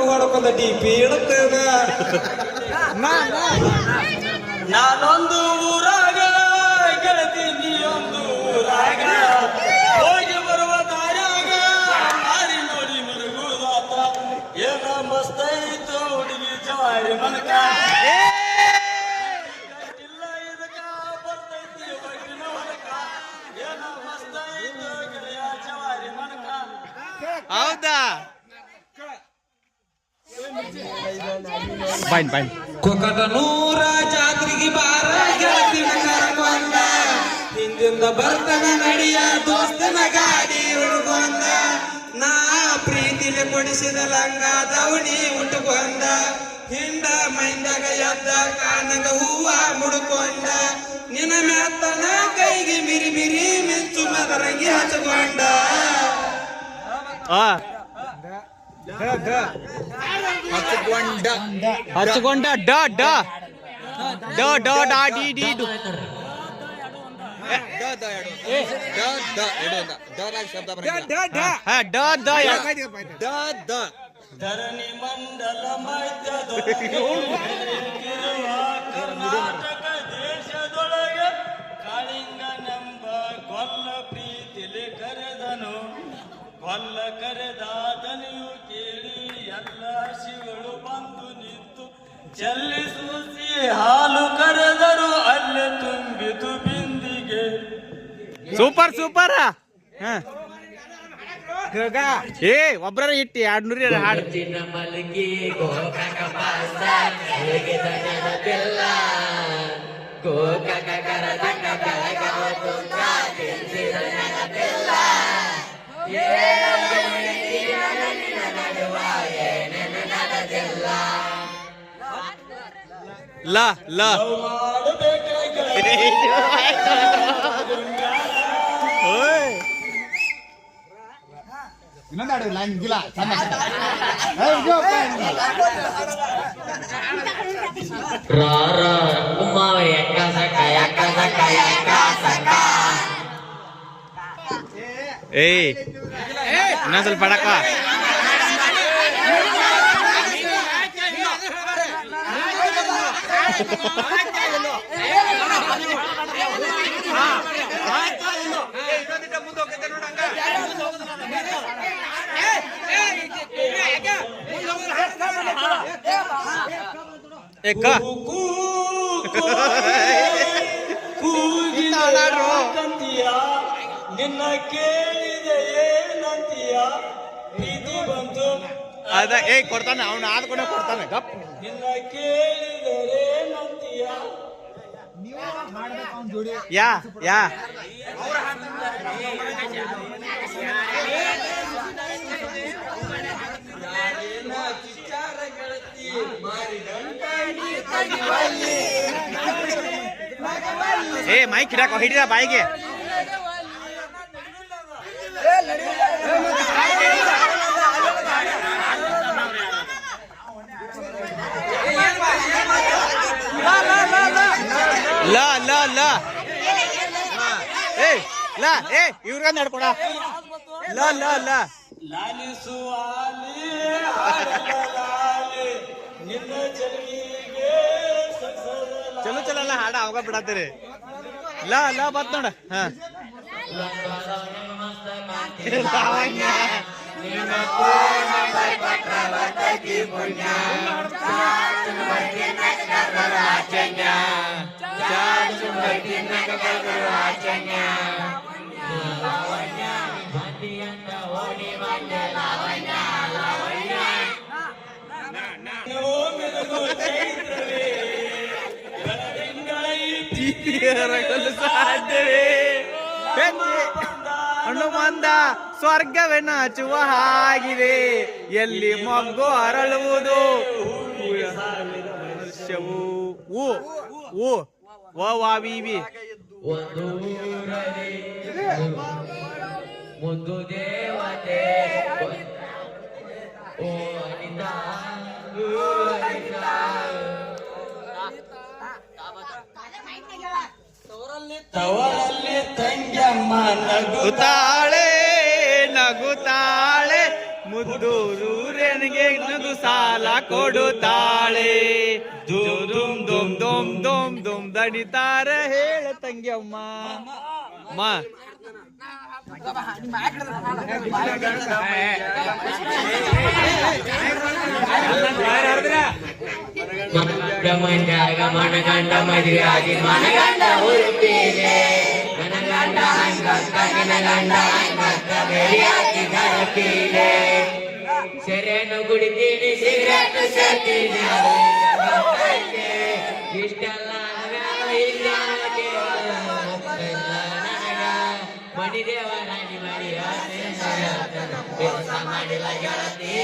ಹೊಡ್ಕೊಂಡ DP ಇಡುತ್ತದ. ನಾನೊಂದು ಊರಾಗ ಗೆಳತಿ ನೀಯೊಂದು ಊರಾಗ ಹೋಗಿ ಬರುವ ದಾರ್ಯಾಗ ಮಾರಿ ನೋಡಿ ಮರುಗುದಾತ. ಏನ ಮಸ್ತ ಐತು ಹುಡುಗಿ ಜವಾರಿ ಮನಕ ಇಲ್ಲ ಇದಕ್ಕ ಬರ್ತೈತಿ ಬಗ್ಗಿನ ಹೊಲಕ. ಏನ ಮಸ್ತ ಐತು ಗೆಳೆಯ ಜವಾರಿ ಮನಕ. ಹೌದಾ ಬಾಯ್ ಬಾಯ್ ಕೊಕಟನೂರ ಜಾತ್ರೆಗೆ ಬಾರ ಗೆಳತಿನ ಕರ್ಕೊಂಡ. ಹಿಂದಿಂದ ಬರ್ತನ ನಡಿಯ ದೋಸ್ತನ ಗಾಡಿ ಹುಡುಕೊಂಡ. ನಾ ಪ್ರೀತಿಲಿ ಕೊಡಿಸಿದ ಲಂಗ ದವಣಿ ಉಟ್ಟುಕೊಂಡ. ಹಿಂಡ ಮೈಂದಾಗ ಎದ್ದ ಕಾನಗ ಹೂವ ಮುಡ್ಕೊಂಡ. ನಿನ್ನ ಮೆತ್ತನ ಕೈಗೆ ಮಿರಿ ಮಿರಿ ಮಿಂಚು ಮದರಂಗಿ ಹಚ್ಕೊಂಡ. ಹಚ್ಕೊಂಡ ಡ ಡ ಡ ಡ ಡಾ ಡಿ ಡಿ ಡು ಧರಣಿ ಮಂಡಲ ಮಧ್ಯದೊಳಗೆ ಕರ್ನಾಟಕ ದೇಶದೊಳಗೆ ಕಾಳಿಂಗನೆಂಬ ಕೊಲ್ಲ ಪ್ರೀತಿಲಿ ಕರೆದನು. ಕೊಲ್ಲ ಕರೆದಾತನಿಯು ಕೇಳಿ ಎಲ್ಲ ಶಿಗಳು ಬಂದು ನಿಂತು ಚೆಲ್ಲಿಸೂಸಿ ಹಾಲು ಕರೆದರು. ಅಲ್ಲೇ ತುಂಬಿತು ಬಿಂದಿಗೆ. Super super. ಏ ಒಬ್ರ ಇಟ್ಟಿ 200 ಹಾಡು. ಮಲಗಿ ಗೋಕಾಕ ಪಾಸ ಬೆಲ್ಲ ಗೋಕಾಕ ಕರದಂಗ ಬೆಳಗಾವ ತುಂಗ ತಿನ್ಸಿದ ಬೆಲ್ಲ. ಲ ಲ ಇನ್ನೊಂದು ಲೈನ್ ಗಿಲ್ಲ ರಾರ ಉಮಾವ ಎಕ್ಕ ಸಕ ಎಕ್ಕ ಸಕ ಎಕ್ಕ ಸಕ. ಏಯ್ ಇನ್ನೊಂದ್ ಸ್ವಲ್ಪ ಪಡಕ. ನಿನ್ನ ಕೇಳಿದೆ ಏನಂತೀಯ ಪ್ರೀತಿ ಬಂತು. ಅದ ಏ ಕೊಡ್ತಾನೆ ಅವ್ನು ಆದ್ಕೊಂಡೆ ಕೊಡ್ತಾನೆ. ಗಪ್ ನಿನ್ನ ಕೇಳಿದರೆ ಏನಂತೀಯ. ಯಾ ಯಾ ಏ ಮೈಕ್ ಹಿಡಾಕ ಹಿಡಿದ ಬಾಯಿಗೆ. ಲ ಲ ಲ ಏ ಲ ಏ ಇವ್ರ ನಡ್ಕೊಡ. ಲ ಲ ಲ ಲಾಲಿಸುವಾಲಿ ನಿನ್ನ ಜಲ್ಗಿಗೆ ಚಲೋ ಚಲೋ ಅಲ್ಲ ಹಾಡ ಅವಾಗ ಬಿಡತ್ತೀರಿ. ಲ ಲ ಬತ್ ನೋಡ. ಹಾ ಸಾಧ್ಯವೇ ಹನುಮಂದ ಸ್ವರ್ಗವೇ ನಾಚುವ ಹಾಗಿದೆ. ಎಲ್ಲಿ ಮೊಗ್ಗು ಅರಳುವುದು ವರ್ಷವು ಓ ಓ ವಿ ಒಂದು ಊರಲ್ಲಿ ಮುದ್ದು ದೇವತೆ ಓ ಅನಿತಾ ತವರಲ್ಲಿ ತಂಗ್ಯಮ್ಮ ನಗುತ್ತಾಳೆ ನಗುತ್ತಾಳೆ ಮುದ್ದೂರು ರೇಣಿಗೆ ಇನ್ನೊಂದು ಸಾಲ ಕೊಡುತ್ತಾಳೆ. ದುಮ್ ದುಮ್ ದುಮ್ ದುಮ್ ದುಮ್ ದುಮ್ ದಣಿತಾರ ಹೇಳ ತಂಗ್ಯಮ್ಮ. ಮಂಡ್ಯಾಗ ಮನಗಂಡ ಮದುವೆ ಆಗಿ ಮನಗಂಡ ಹುರುಪಿದೆ. ಮನಗಂಡ ಹಂಗಕ್ಕ ನಿನಗಂಡ ಹಂಗಕ್ಕ ಬೆರಿಯಾಗಿ ಗರಪಿದೆ. ಸೆರೆನು ಕುಡಿತೀನಿ ಸಿಗರೇಟ್ ಸೇರ್ತೀನಿ ಇಷ್ಟೆಲ್ಲ ಮಣಿದೇವ ರಾಣಿ ಮಾಡಿ ಮಾಡಿಲ್ಲ ಗೆಳತಿ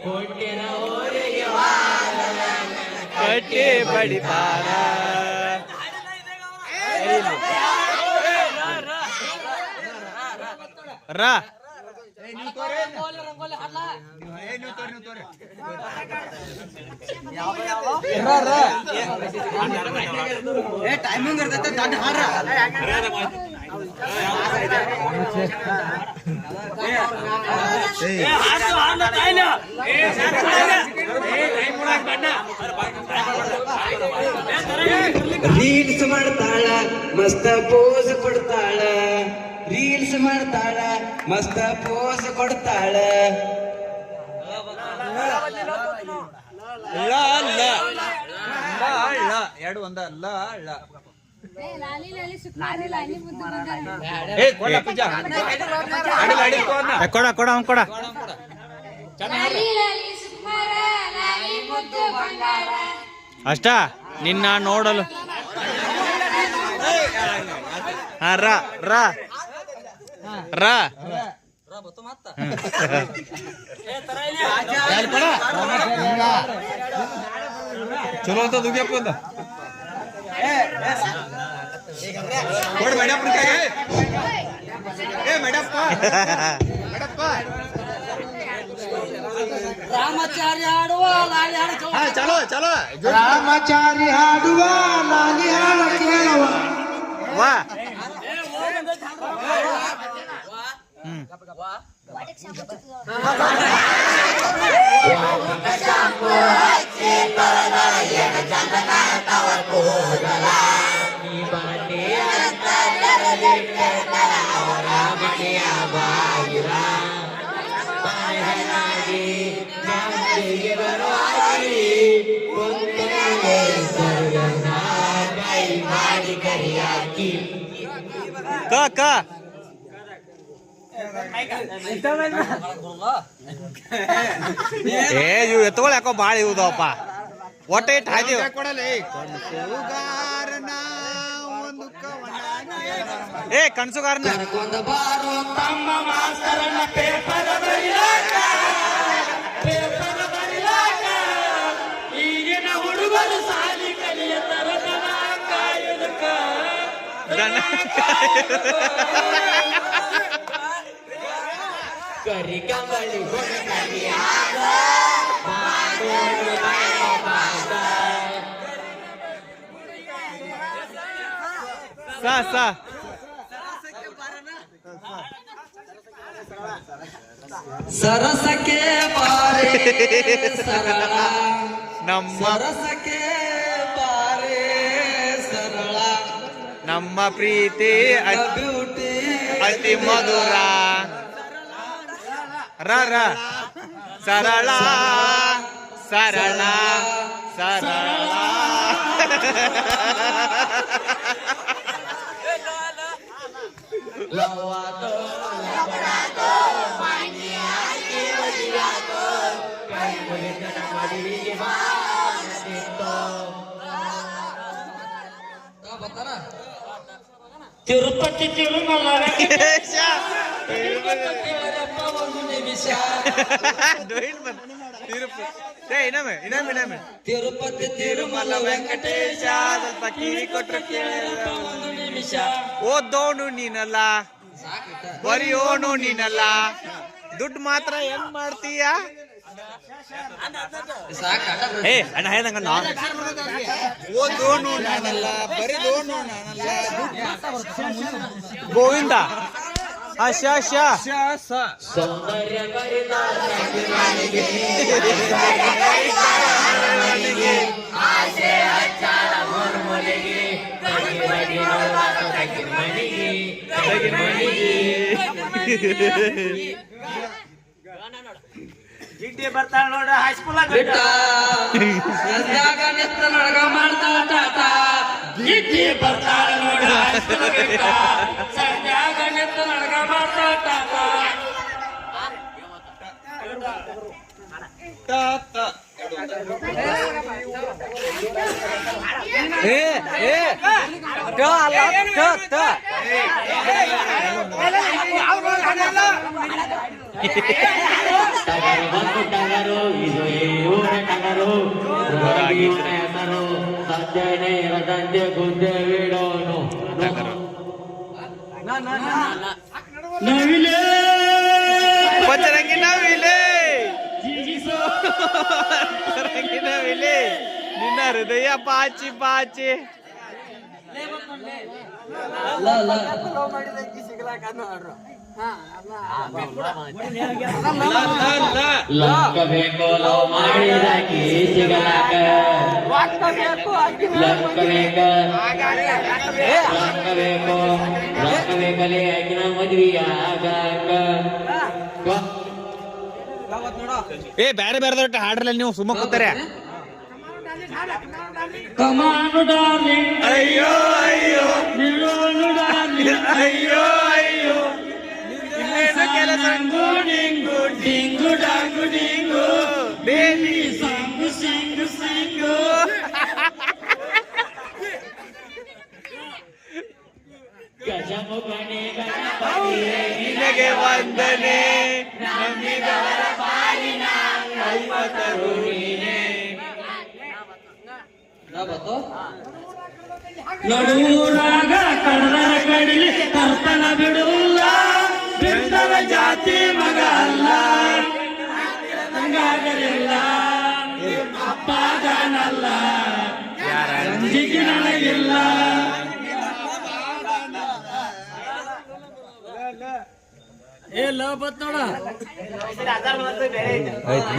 ಕೊಟ್ಟಿನ ಊರಿಗೆ ಕಟ್ಟಿ ಬಡಿತಾರ. ರಾ ಟೈಮಿಂಗ್ ಇರ್ತೈತೆ ದೊಡ್ಡ ಹಾಡ್ರ ರೀಲ್ಸ್ ಮಾಡ್ತಾಳ ಮಸ್ತ ಪೋಸ್ ಕೊಡ್ತಾಳ. ರೀಲ್ಸ್ ಮಾಡ್ತಾಳ ಮಸ್ತ ಪೋಸ್ ಕೊಡ್ತಾಳ. ಎರಡು ಒಂದ ಲ ಳ ಕೊಡ ಕೊಡ ಅವ್ನ್ ಕೊಡ. ಅಷ್ಟ ನಿನ್ನ ನೋಡಲು. ರ ರ ರ ಚಲೋ ಅಂತ ದುಗ್ಯಪ್ಪ ಅಂತ ಕೊಡು ಮೇಡಪ್ಪನ ಕೈಗೆ. ಮೇಡಪ್ಪ ಮೇಡಪ್ಪ ರಾಮಾಚಾರ್ಯ ಹಾಡುವ ಲಾಲಿ ಹಾಡು ಚಲೋ ಚಲೋ. ರಾಮಾಚಾರಿ ಹಾಡುವ ಲಾಲಿ ಹಾಡ ಕೇಳವ. ವಾ ಕ ಕ ಇವು ಎತ್ತುಗಳು ಯಾಕೋ ಬಾಳ ಇವುದಪ್ಪ. ಒಟ್ಟ ಇಟ್ಟು ಹಾಕಿವ್ ಕನ್ಸುಗಾರನ ಬಾರೋ ತಮ್ಮ ಮಾಸ್ತರನ್ನ ಪೇಪರ್ ಈಗಿನ ಹುಡುಗರು ಸಾಲಿ ಕಲಿಯತರ ಕಾಯುದಕ್ಕ ಕರಿ ಕಂಬಳಿ ಸ ಸ ಸರಸಕ್ಕೆ ಬಾರೆ ಸರಳ ನಮ್ಮ ಸರಸಕ್ಕೆ ಬಾರೆ ಸರಳ ನಮ್ಮ ಪ್ರೀತಿ ಬ್ಯೂಟಿ ಅತಿ ಮಧುರ. ರ ರ ಸರಳ ಸರಳ ಸರಳ ತಿರುಪತಿ ತಿರುಮಲ ತಿರುಪತಿ ತಿರುಮಲ ವೆಂಕಟೇಶ ಸ್ವಲ್ಪ ಕಿವಿ ಕೊಟ್ರು ಓದೋನು ನೀನಲ್ಲ ಬರೆಯೋನು ನೀನಲ್ಲ ದುಡ್ಡು ಮಾತ್ರ ಹೆಂಗ್ ಮಾಡ್ತೀಯ. ಏ ಅಣ್ಣ ಹೇಳ್ದಂಗ ಓದೋನು ನಾನಲ್ಲ ಬರಿದೋನು ನಾನಲ್ಲ ಗೋವಿಂದ ಶ ಶ ಸೌಂದರ್ಯ ಕರಿತಾ ಆಸೆ ಹಚ್ಚಾರ ಮುರ್ಮುಲಿಗೆ ಬಡಿ ನೋಡಾಕ ತಗಿನ ಮಣಿಗೆ ಜಿಡ್ಡಿ ಬರ್ತಾಳ ನೋಡ ಹೈಸ್ಕೂಲ್ ಬಿಟ್ಟ ಸಂಧ್ಯಾಗ ನಿತ್ತ ನಡಗ ಮಾಡ್ತಾಳ ಟಾಟ ಜಿಡ್ಡಿ ಬರ್ತಾಳ ನೋಡ ಸಂಧ್ಯಾಗ ನಿತ್ತ ನಡಗ ಮಾಡ್ತಾಳ ಟಾಟ ಏ ಏ ಟ ಅಲ್ಲ ಟ ಟ ಟಗರು ಬಂದು ಟಗರು ಇದು ಊರ ಟಗರು ಇವನ ಹೆಸರು ಸತ್ಯನೇ ಇರದಂತೆ ಗುದ್ದೆ ಬಿಡೋನು ಪಂಚರಂಗಿ ನಾವಿಲೆ ಪಂಚರಂಗಿ ನಾವಿಲೆ ನಿನ್ನ ಹೃದಯ ಪಾಚಿ ಪಾಚಿ ಲಕ್ಕ ಬೇಕು ಲೋ ಮಾಡಿದಾಕಿ ಸಿಗಲಾಕ ಲಕ್ಕ ಬೇಕು ಲಕ್ಕ ಬೇಕಲೆ ಆಕಿನ ಮದ್ವಿಯಾಗಾಕ ಏ ಬ್ಯಾರೆ ಬ್ಯಾರೆ ಹಾಡ್ರಲ್ಲ ನೀವು ಸುಮ್ಮ ಕೂತಾರೆ ಕಮಾನು ಡಾರ್ಲಿಂಗ್ ಅಯ್ಯೋ ಅಯ್ಯೋ ನಿಲ್ಲೋನು ಡಾರ್ಲಿಂಗ್ ಅಯ್ಯೋ ಅಯ್ಯೋ ಇನ್ನೇನು ಕೆಲಸ ಡಿಂಗು ಡಿಂಗು ಡಾಂಗು ಡಿಂಗು ಬೇಬಿ ಸಾಂಗು ಸಿಂಗು ಸಿಂಗು ಗಜಮುಖನೇ ಗಣಪತಿಯೇ ನಿನಗೆ ವಂದನೆ ನಂಬಿದವರ ಪಾಲಿನ ಕಲ್ಪತರು ನೀನೇ ನಡುರಾಗ ಕಡದರ ಕಡಿಲಿ ತರ್ತನ ಬಿಡುಲ್ಲ ಬಿಡ್ದವ ಜಾತಿ ಮಗ ಅಲ್ಲ ಹಂಗಾಗಲಿಲ್ಲ ಅಪ್ಪ ಜಾನಲ್ಲ ಸಂಜಿಗೆ ನನಗಿಲ್ಲ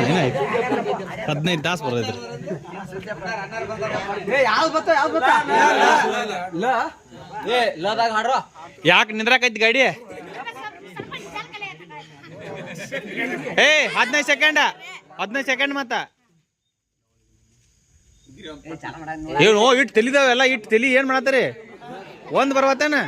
ಏನಾಯ್ತು 15 ತಾಸು ಬರ್ತೈತ್ರಿ ಯಾಕೆ ನಿಂದ್ರಾಕೈತಿ ಗಾಡಿ ಏ 15 ಸೆಕೆಂಡ್ ಮತ್ತ ಏನು ಇಟ್ಟು ತೆಲಿದಾವೆಲ್ಲ ಇಟ್ಟು ತೆಲಿ ಏನ್ ಮಾಡತ್ತಾರೆ ಒಂದ್ ಬರ್ವತ್ತೇನ